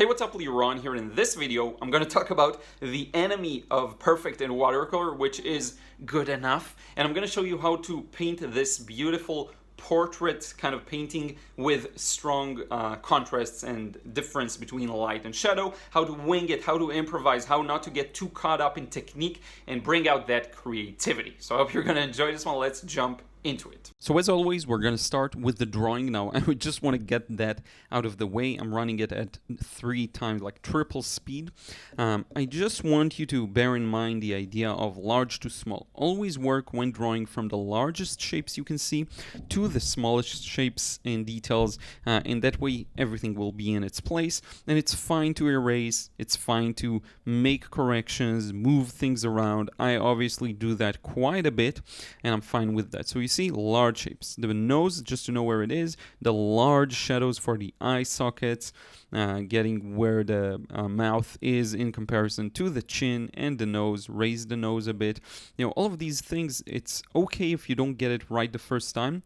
Hey, what's up, Liron here. In this video, I'm going to talk about the enemy of perfect in watercolor, which is good enough. And I'm going to show you how to paint this beautiful portrait kind of painting with strong contrasts and difference between light and shadow, how to wing it, how to improvise, how not to get too caught up in technique and bring out that creativity. So I hope you're going to enjoy this one. Let's jump into it. So as always, we're going to start with the drawing now. I just want to get that out of the way. I'm running it at 3 times, like triple speed. I just want you to bear in mind the idea of large to small. Always work when drawing from the largest shapes you can see to the smallest shapes and details, and that way everything will be in its place. And it's fine to erase, it's fine to make corrections, move things around. I obviously do that quite a bit, and I'm fine with that. So you see large shapes. The nose, just to know where it is, the large shadows for the eye sockets, getting where the mouth is in comparison to the chin and the nose, raise the nose a bit. You know, all of these things, it's okay if you don't get it right the first time.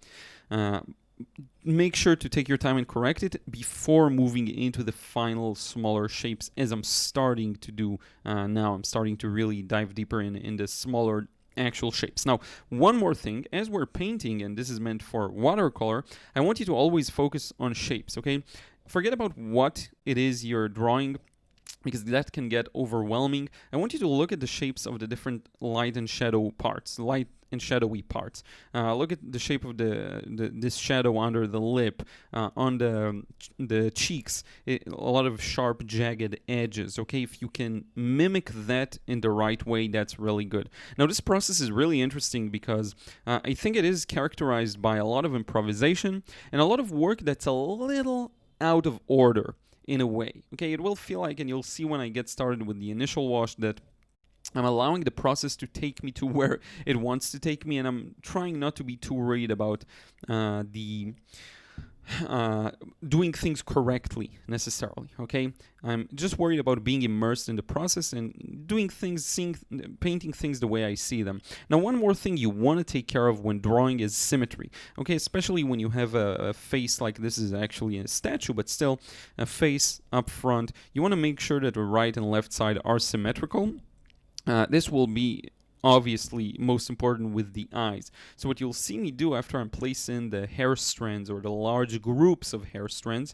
Make sure to take your time and correct it before moving into the final smaller shapes, as I'm starting to do now. I'm starting to really dive deeper in the smaller actual shapes. Now, one more thing, as we're painting, and this is meant for watercolor, I want you to always focus on shapes, okay? Forget about what it is you're drawing, because that can get overwhelming. I want you to look at the shapes of the different light and shadow parts, light and shadowy parts. Look at the shape of this shadow under the lip, on the cheeks, a lot of sharp, jagged edges. Okay, if you can mimic that in the right way, that's really good. Now, this process is really interesting because I think it is characterized by a lot of improvisation and a lot of work that's a little out of order in a way. Okay, it will feel like, and you'll see when I get started with the initial wash, that I'm allowing the process to take me to where it wants to take me, and I'm trying not to be too worried about doing things correctly necessarily. Okay, I'm just worried about being immersed in the process and doing things, painting things the way I see them. Now, one more thing you want to take care of when drawing is symmetry. Okay, especially when you have a face like this is actually a statue, but still a face up front. You want to make sure that the right and left side are symmetrical. This will be obviously most important with the eyes. So what you'll see me do after I'm placing the hair strands or the large groups of hair strands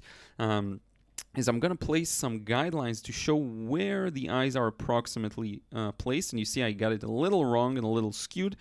is I'm going to place some guidelines to show where the eyes are approximately placed. And you see I got it a little wrong and a little skewed,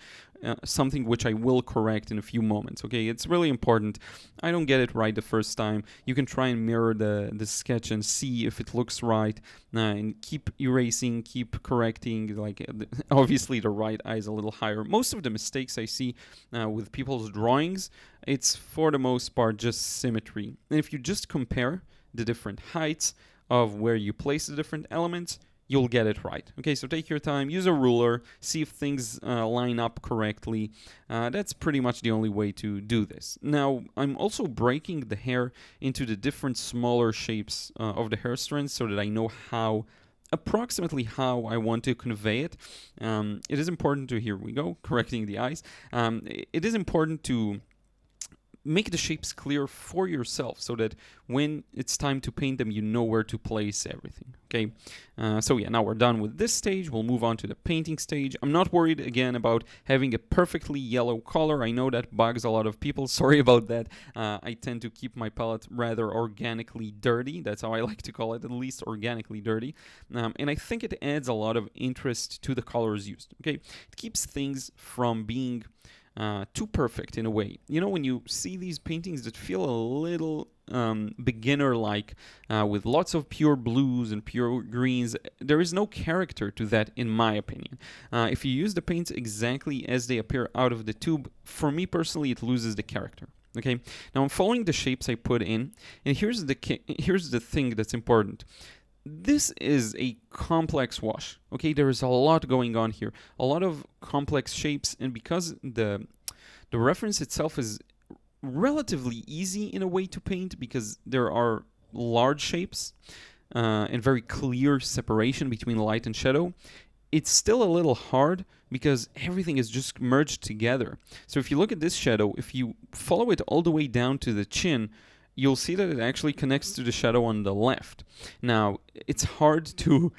something which I will correct in a few moments. Okay, it's really important. I don't get it right the first time. You can try and mirror the sketch and see if it looks right, and keep erasing, keep correcting. Like, obviously the right eye is a little higher. Most of the mistakes I see with people's drawings, it's for the most part just symmetry. And if you just compare the different heights of where you place the different elements, you'll get it right. Okay, so take your time, use a ruler, see if things line up correctly. That's pretty much the only way to do this. Now, I'm also breaking the hair into the different smaller shapes of the hair strands so that I know approximately how I want to convey it. It is important to, here we go, correcting the eyes. It is important to make the shapes clear for yourself so that when it's time to paint them, you know where to place everything. Okay, so yeah, now we're done with this stage. We'll move on to the painting stage. I'm not worried again about having a perfectly yellow color. I know that bugs a lot of people. Sorry about that. I tend to keep my palette rather organically dirty. That's how I like to call it, at least organically dirty. And I think it adds a lot of interest to the colors used. Okay, it keeps things from being too perfect in a way. You know, when you see these paintings that feel a little beginner-like, with lots of pure blues and pure greens, there is no character to that, in my opinion. If you use the paints exactly as they appear out of the tube, for me personally, it loses the character. Okay, now I'm following the shapes I put in, and here's the thing that's important. This is a complex wash. Okay, there is a lot going on here, a lot of complex shapes, and because the reference itself is relatively easy in a way to paint because there are large shapes and very clear separation between light and shadow, it's still a little hard because everything is just merged together. So if you look at this shadow, if you follow it all the way down to the chin, you'll see that it actually connects to the shadow on the left. Now, it's hard to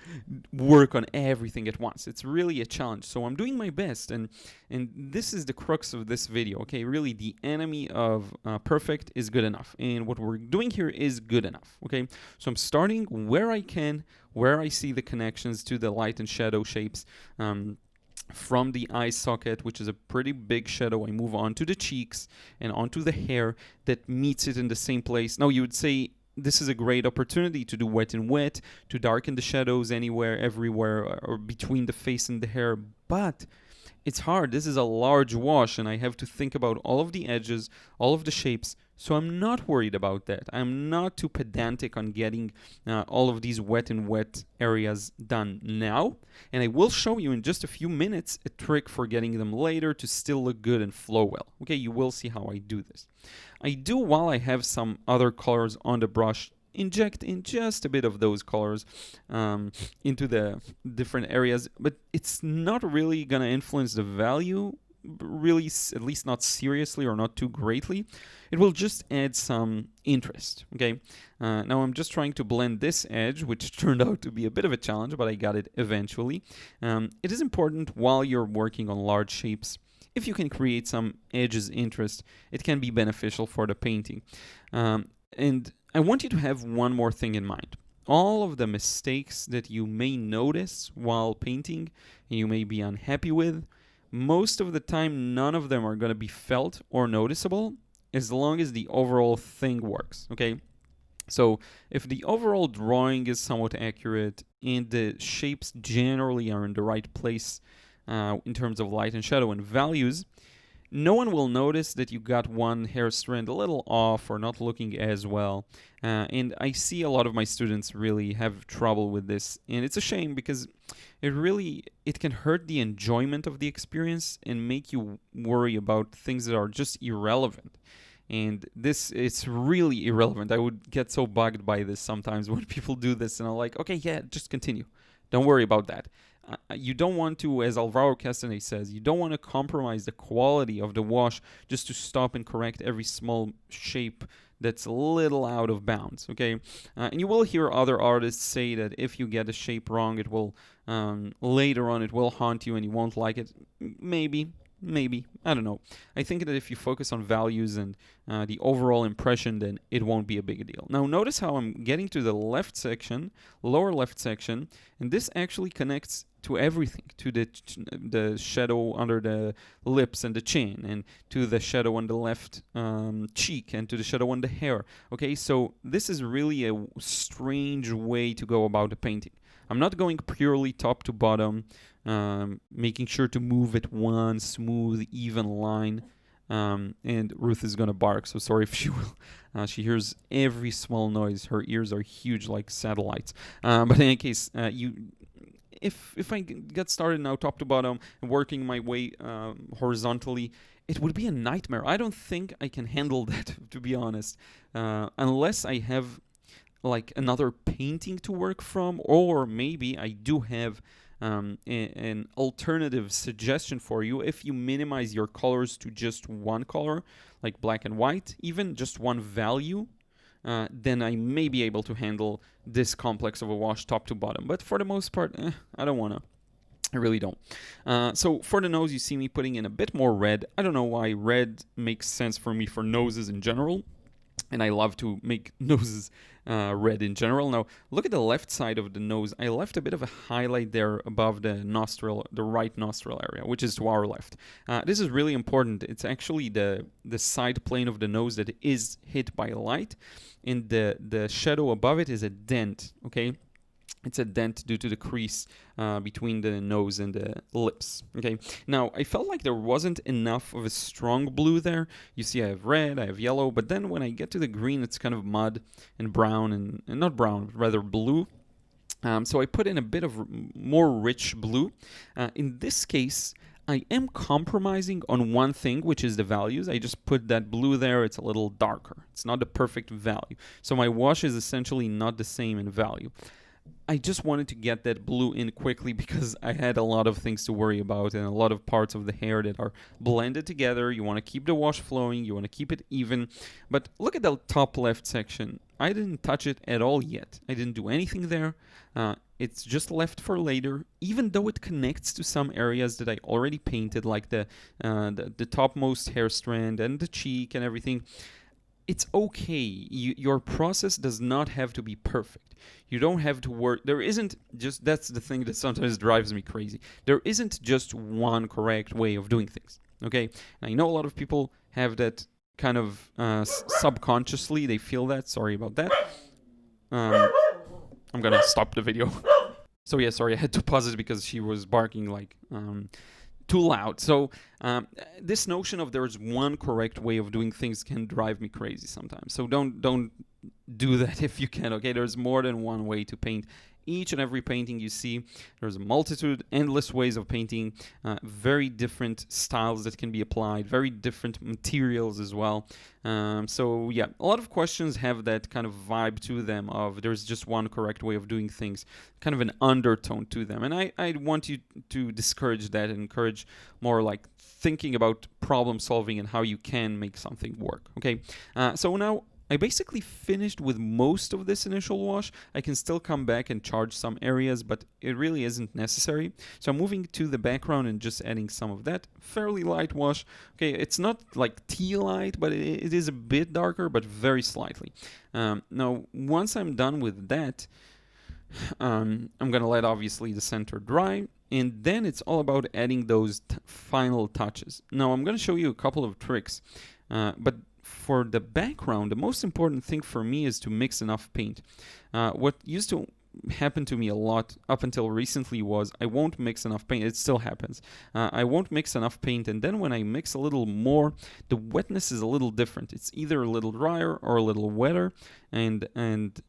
work on everything at once. It's really a challenge. So I'm doing my best, and this is the crux of this video. Okay, really, the enemy of perfect is good enough, and what we're doing here is good enough. Okay, so I'm starting where I can, where I see the connections to the light and shadow shapes. From the eye socket, which is a pretty big shadow, I move on to the cheeks and onto the hair that meets it in the same place. Now, you would say this is a great opportunity to do wet and wet, to darken the shadows anywhere, everywhere, or between the face and the hair, but it's hard. This is a large wash, and I have to think about all of the edges, all of the shapes. So I'm not worried about that. I'm not too pedantic on getting all of these wet and wet areas done now. And I will show you in just a few minutes a trick for getting them later to still look good and flow well. Okay, you will see how I do this. I do, while I have some other colors on the brush, inject in just a bit of those colors into the different areas, but it's not really going to influence the value, really, at least not seriously or not too greatly. It will just add some interest. Okay, now I'm just trying to blend this edge, which turned out to be a bit of a challenge, but I got it eventually. It is important while you're working on large shapes. If you can create some edges interest, it can be beneficial for the painting. And I want you to have one more thing in mind. All of the mistakes that you may notice while painting and you may be unhappy with, most of the time, none of them are going to be felt or noticeable as long as the overall thing works, okay? So if the overall drawing is somewhat accurate and the shapes generally are in the right place in terms of light and shadow and values, no one will notice that you got one hair strand a little off or not looking as well. And I see a lot of my students really have trouble with this. And it's a shame because it can hurt the enjoyment of the experience and make you worry about things that are just irrelevant. And it's really irrelevant. I would get so bugged by this sometimes when people do this and I'm like, okay, yeah, just continue. Don't worry about that. You don't want to, as Alvaro Castanet says, you don't want to compromise the quality of the wash just to stop and correct every small shape that's a little out of bounds, okay? And you will hear other artists say that if you get a shape wrong, it will, later on, it will haunt you and you won't like it. Maybe, I don't know. I think that if you focus on values and the overall impression, then it won't be a big deal. Now notice how I'm getting to the left section, lower left section, and this actually connects to everything, to the shadow under the lips and the chin, and to the shadow on the left cheek, and to the shadow on the hair. Okay, so this is really a strange way to go about the painting. I'm not going purely top to bottom, making sure to move it one smooth, even line. And Ruth is gonna bark, so sorry if she will. She hears every small noise. Her ears are huge like satellites. But in any case, if I get started now top to bottom, working my way horizontally, it would be a nightmare. I don't think I can handle that, to be honest, unless I have like another painting to work from, or maybe I do have an alternative suggestion for you. If you minimize your colors to just one color, like black and white, even just one value, then I may be able to handle this complex of a wash top to bottom. But for the most part, I don't want to. I really don't. So for the nose, you see me putting in a bit more red. I don't know why red makes sense for me for noses in general. And I love to make noses red in general. Now, look at the left side of the nose. I left a bit of a highlight there above the nostril, the right nostril area, which is to our left. This is really important. It's actually the side plane of the nose that is hit by light, and the shadow above it is a dent, okay? It's a dent due to the crease between the nose and the lips. Okay. Now, I felt like there wasn't enough of a strong blue there. You see, I have red, I have yellow, but then when I get to the green, it's kind of mud and brown, and not brown, but rather blue. So I put in a bit of more rich blue. In this case, I am compromising on one thing, which is the values. I just put that blue there. It's a little darker. It's not the perfect value. So my wash is essentially not the same in value. I just wanted to get that blue in quickly because I had a lot of things to worry about and a lot of parts of the hair that are blended together. You want to keep the wash flowing, you want to keep it even. But look at the top left section. I didn't touch it at all yet. I didn't do anything there. It's just left for later, even though it connects to some areas that I already painted, like the topmost hair strand and the cheek and everything. It's okay. Your process does not have to be perfect. You don't have to work. There isn't just, that's the thing that sometimes drives me crazy. There isn't just one correct way of doing things. Okay? And I know a lot of people have that kind of subconsciously, they feel that. Sorry about that. I'm gonna stop the video. So yeah, sorry, I had to pause it because she was barking like too loud. So this notion of there's one correct way of doing things can drive me crazy sometimes. So don't do that if you can. Okay, there's more than one way to paint. Each and every painting you see, there's a multitude, endless ways of painting, very different styles that can be applied, very different materials as well. So yeah, a lot of questions have that kind of vibe to them of there's just one correct way of doing things, kind of an undertone to them. And I want you to discourage that and encourage more like thinking about problem solving and how you can make something work. Okay, so now I basically finished with most of this initial wash. I can still come back and charge some areas, but it really isn't necessary. So I'm moving to the background and just adding some of that fairly light wash. Okay, it's not like tea light, but it is a bit darker, but very slightly. Now, once I'm done with that, I'm gonna let obviously the center dry, and then it's all about adding those final touches. Now, I'm gonna show you a couple of tricks, but for the background, the most important thing for me is to mix enough paint. What used to happen to me a lot up until recently was I won't mix enough paint. It still happens. I won't mix enough paint, and then when I mix a little more, the wetness is a little different. It's either a little drier or a little wetter, and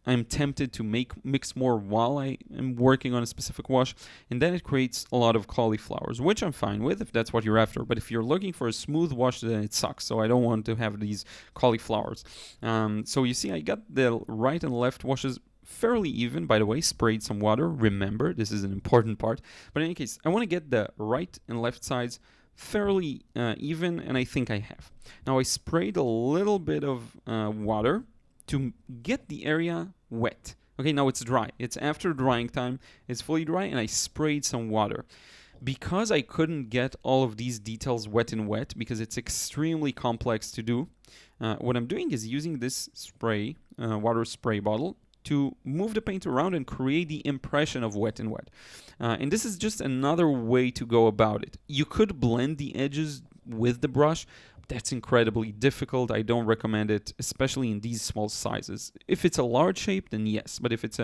I'm tempted to mix more while I am working on a specific wash, and then it creates a lot of cauliflowers, which I'm fine with if that's what you're after. But if you're looking for a smooth wash, then it sucks. So I don't want to have these cauliflowers. So you see, I got the right and left washes fairly even. By the way, sprayed some water. Remember, this is an important part. But in any case, I want to get the right and left sides fairly even, and I think I have. Now I sprayed a little bit of water to get the area wet. Okay, now it's dry. It's after drying time. It's fully dry, and I sprayed some water. Because I couldn't get all of these details wet in wet, because it's extremely complex to do, what I'm doing is using this spray, water spray bottle, to move the paint around and create the impression of wet in wet. And this is just another way to go about it. You could blend the edges with the brush. That's incredibly difficult. I don't recommend it, especially in these small sizes. If it's a large shape, then yes. But if it's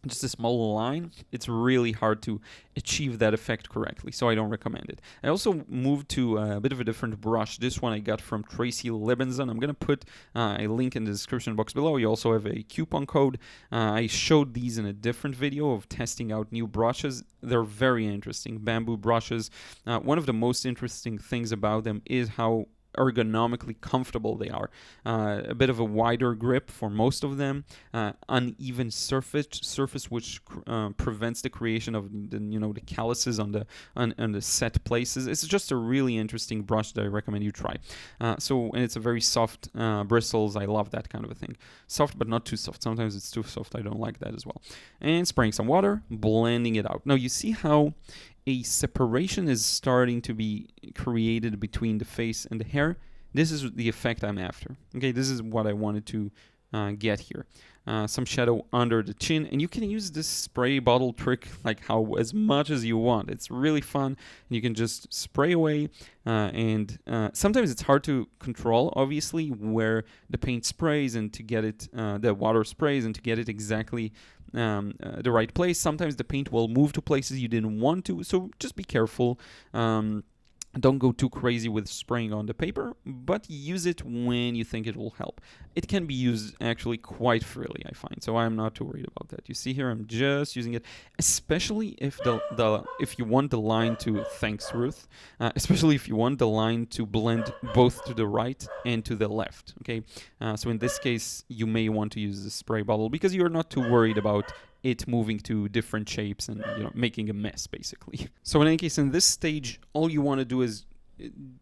just a small line, it's really hard to achieve that effect correctly, so I don't recommend it. I also moved to a bit of a different brush. This one I got from Tracy Lebenson. I'm going to put a link in the description box below. You also have a coupon code. I showed these in a different video of testing out new brushes. They're very interesting. Bamboo brushes. One of the most interesting things about them is how ergonomically comfortable they are. A bit of a wider grip for most of them, uneven surface which prevents the creation of the calluses on the set places. It's just a really interesting brush that I recommend you try. And it's a very soft bristles. I love that kind of a thing. Soft but not too soft. Sometimes it's too soft. I don't like that as well. And spraying some water, blending it out. Now you see how a separation is starting to be created between the face and the hair. This is the effect I'm after. Okay, this is what I wanted to get here. Some shadow under the chin, and you can use this spray bottle trick like as much as you want. It's really fun. You can just spray away, and sometimes it's hard to control, obviously, where the paint sprays and to get it, the water sprays and to get it exactly the right place. Sometimes the paint will move to places you didn't want to, so just be careful. Don't go too crazy with spraying on the paper, but use it when you think it will help. It can be used actually quite freely, I find, so I'm not too worried about that. You see here, I'm just using it, especially if if you want the line to, thanks Ruth, especially if you want the line to blend both to the right and to the left, okay? So in this case, you may want to use the spray bottle because you're not too worried about it moving to different shapes and making a mess basically. So in any case, in this stage, all you want to do is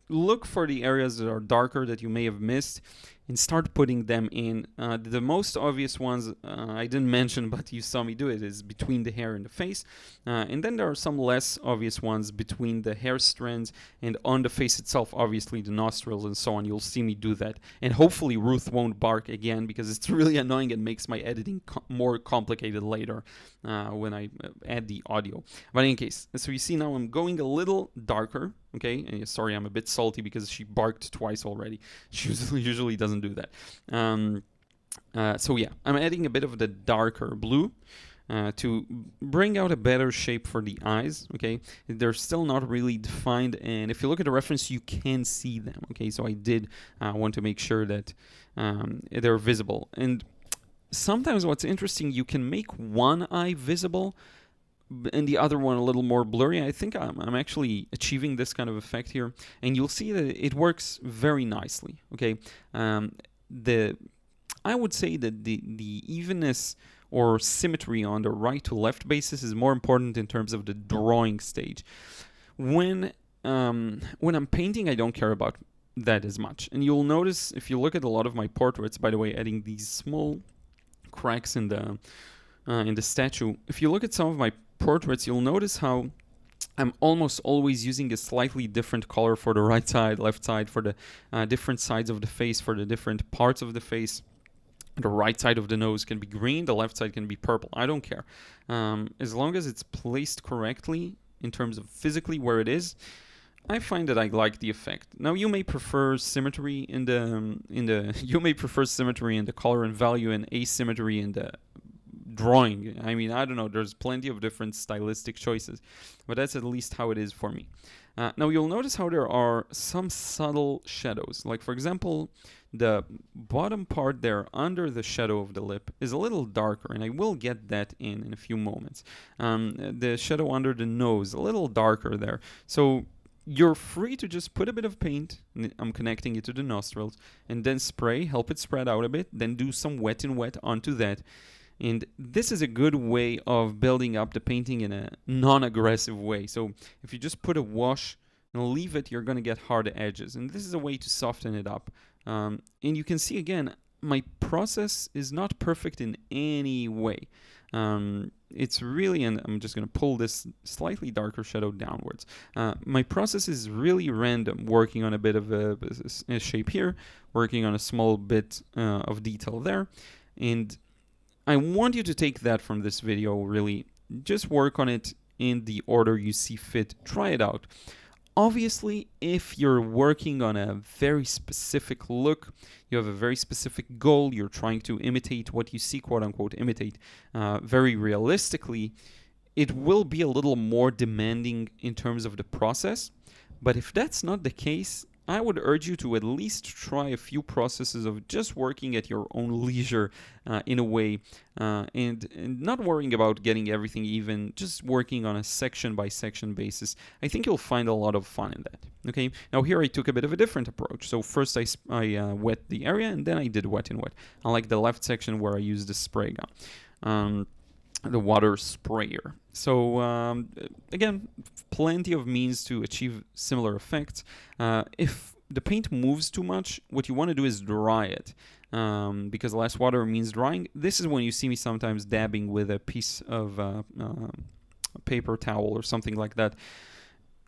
look for the areas that are darker that you may have missed and start putting them in. The most obvious ones I didn't mention, but you saw me do it, is between the hair and the face. And then there are some less obvious ones between the hair strands and on the face itself, obviously the nostrils and so on. You'll see me do that. And hopefully Ruth won't bark again, because it's really annoying and makes my editing more complicated later when I add the audio. But in any case, so you see now I'm going a little darker. Okay, and sorry, I'm a bit salty because she barked twice already. She usually doesn't do that. So yeah, I'm adding a bit of the darker blue to bring out a better shape for the eyes. Okay, they're still not really defined, and if you look at the reference, you can see them. Okay, so I did want to make sure that they're visible. And sometimes what's interesting, you can make one eye visible and the other one a little more blurry. I think I'm actually achieving this kind of effect here, and you'll see that it works very nicely. Okay, I would say that the evenness or symmetry on the right to left basis is more important in terms of the drawing stage. When I'm painting, I don't care about that as much, and you'll notice if you look at a lot of my portraits. By the way, adding these small cracks in the statue. If you look at some of my portraits, you'll notice how I'm almost always using a slightly different color for the right side, left side, for the different sides of the face, for the different parts of the face. The right side of the nose can be green, the left side can be purple. I don't care. As long as it's placed correctly in terms of physically where it is, I find that I like the effect. Now you may prefer symmetry in the color and value, and asymmetry in the drawing. I mean, I don't know, there's plenty of different stylistic choices, but that's at least how it is for me. Now you'll notice how there are some subtle shadows. Like for example, the bottom part there under the shadow of the lip is a little darker, and I will get that in a few moments. The shadow under the nose, a little darker there. So you're free to just put a bit of paint, I'm connecting it to the nostrils, and then spray, help it spread out a bit, then do some wet and wet onto that. And this is a good way of building up the painting in a non-aggressive way. So if you just put a wash and leave it, you're going to get hard edges. And this is a way to soften it up. And you can see again, my process is not perfect in any way. It's really, and I'm just going to pull this slightly darker shadow downwards. My process is really random, working on a bit of a shape here, working on a small bit of detail there. And I want you to take that from this video, really. Just work on it in the order you see fit. Try it out. Obviously, if you're working on a very specific look, you have a very specific goal, you're trying to imitate what you see, quote unquote, imitate very realistically, it will be a little more demanding in terms of the process. But if that's not the case, I would urge you to at least try a few processes of just working at your own leisure in a way, and not worrying about getting everything even, just working on a section by section basis. I think you'll find a lot of fun in that. Okay, now here I took a bit of a different approach. So first I wet the area, and then I did wet and wet. Unlike the left section where I used the spray gun. The water sprayer. So again, plenty of means to achieve similar effects. If the paint moves too much, what you want to do is dry it, because less water means drying. This is when you see me sometimes dabbing with a piece of paper towel or something like that.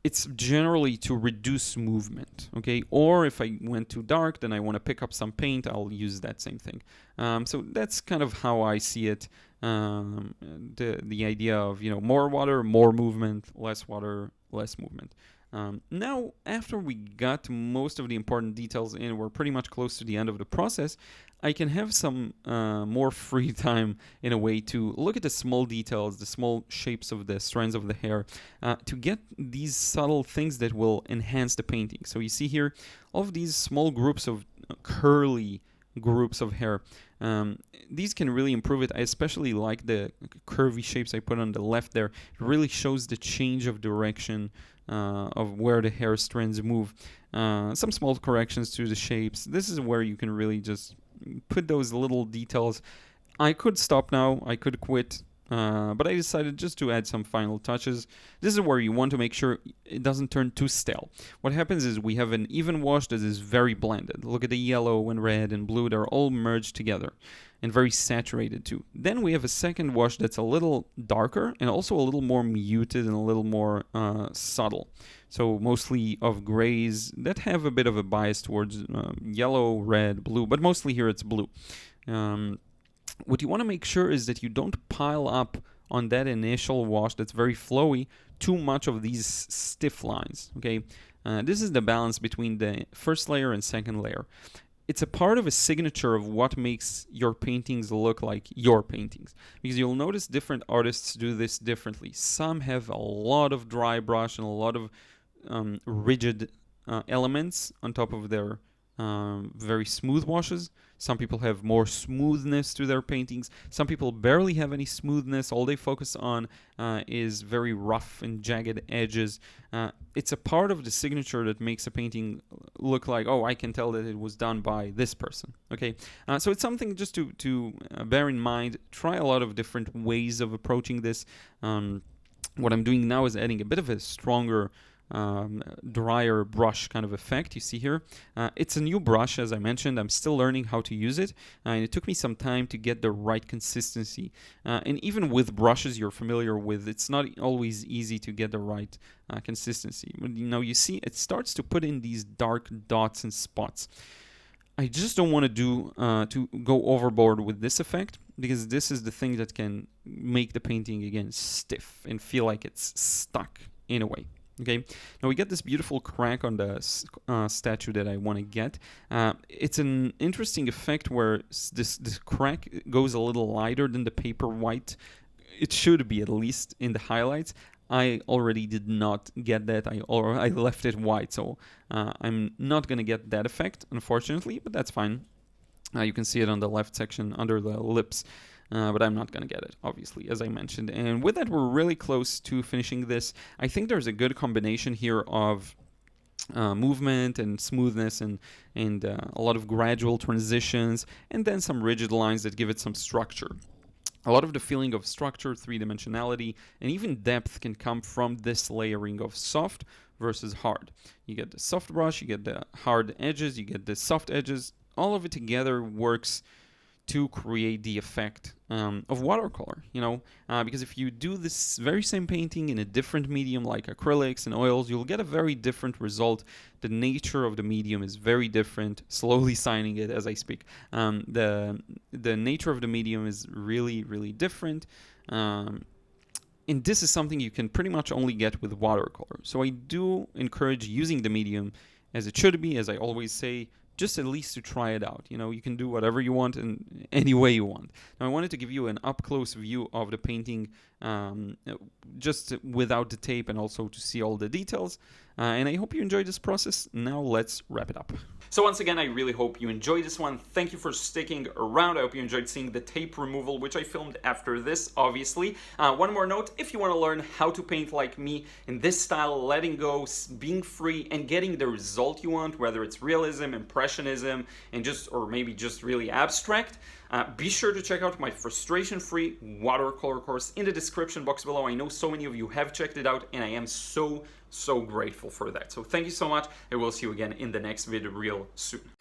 It's generally to reduce movement, okay? Or if I went too dark, then I want to pick up some paint, I'll use that same thing. So that's kind of how I see it. The idea of, more water, more movement, less water, less movement. Now, after we got most of the important details in, we're pretty much close to the end of the process, I can have some more free time in a way to look at the small details, the small shapes of the strands of the hair, to get these subtle things that will enhance the painting. So you see here, all of these small groups of curly groups of hair. These can really improve it. I especially like the curvy shapes I put on the left there. It really shows the change of direction of where the hair strands move. Some small corrections to the shapes. This is where you can really just put those little details. I could stop now. I could quit. but I decided just to add some final touches. This is where you want to make sure it doesn't turn too stale. What happens is we have an even wash that is very blended. Look at the yellow and red and blue, they're all merged together and very saturated too. Then we have a second wash that's a little darker and also a little more muted and a little more subtle. So mostly of grays that have a bit of a bias towards yellow, red, blue, but mostly here it's blue. What you want to make sure is that you don't pile up on that initial wash that's very flowy too much of these stiff lines, okay? This is the balance between the first layer and second layer. It's a part of a signature of what makes your paintings look like your paintings. Because you'll notice different artists do this differently. Some have a lot of dry brush and a lot of rigid elements on top of their very smooth washes. Some people have more smoothness to their paintings. Some people barely have any smoothness. All they focus on is very rough and jagged edges. It's a part of the signature that makes a painting look like, oh, I can tell that it was done by this person. Okay, so it's something just to bear in mind. Try a lot of different ways of approaching this. What I'm doing now is adding a bit of a stronger drier brush kind of effect you see here. It's a new brush, as I mentioned. I'm still learning how to use it, and it took me some time to get the right consistency. And even with brushes you're familiar with, it's not always easy to get the right consistency. You see it starts to put in these dark dots and spots. I just don't want to go overboard with this effect, because this is the thing that can make the painting again stiff and feel like it's stuck in a way. Okay, now we get this beautiful crack on the statue that I want to get. It's an interesting effect where this crack goes a little lighter than the paper white. It should be, at least in the highlights. I already did not get that. I left it white, so I'm not going to get that effect, unfortunately, but that's fine. You can see it on the left section under the lips. But I'm not going to get it, obviously, as I mentioned. And with that, we're really close to finishing this. I think there's a good combination here of movement and smoothness and a lot of gradual transitions, and then some rigid lines that give it some structure. A lot of the feeling of structure, three-dimensionality, and even depth can come from this layering of soft versus hard. You get the soft brush, you get the hard edges, you get the soft edges. All of it together works to create the effect of watercolor, because if you do this very same painting in a different medium like acrylics and oils, you'll get a very different result. The nature of the medium is very different. Slowly signing it as I speak. The nature of the medium is really, really different. And this is something you can pretty much only get with watercolor. So I do encourage using the medium as it should be, as I always say, just at least to try it out. You can do whatever you want in any way you want. Now, I wanted to give you an up-close view of the painting just without the tape, and also to see all the details. And I hope you enjoyed this process. Now let's wrap it up. So once again, I really hope you enjoyed this one. Thank you for sticking around. I hope you enjoyed seeing the tape removal, which I filmed after this, obviously. One more note, if you want to learn how to paint like me in this style, letting go, being free, and getting the result you want, whether it's realism, impressionism, or maybe just really abstract, be sure to check out my frustration-free watercolor course in the description box below. I know so many of you have checked it out, and I am so grateful for that. So thank you so much, and we'll see you again in the next video real soon.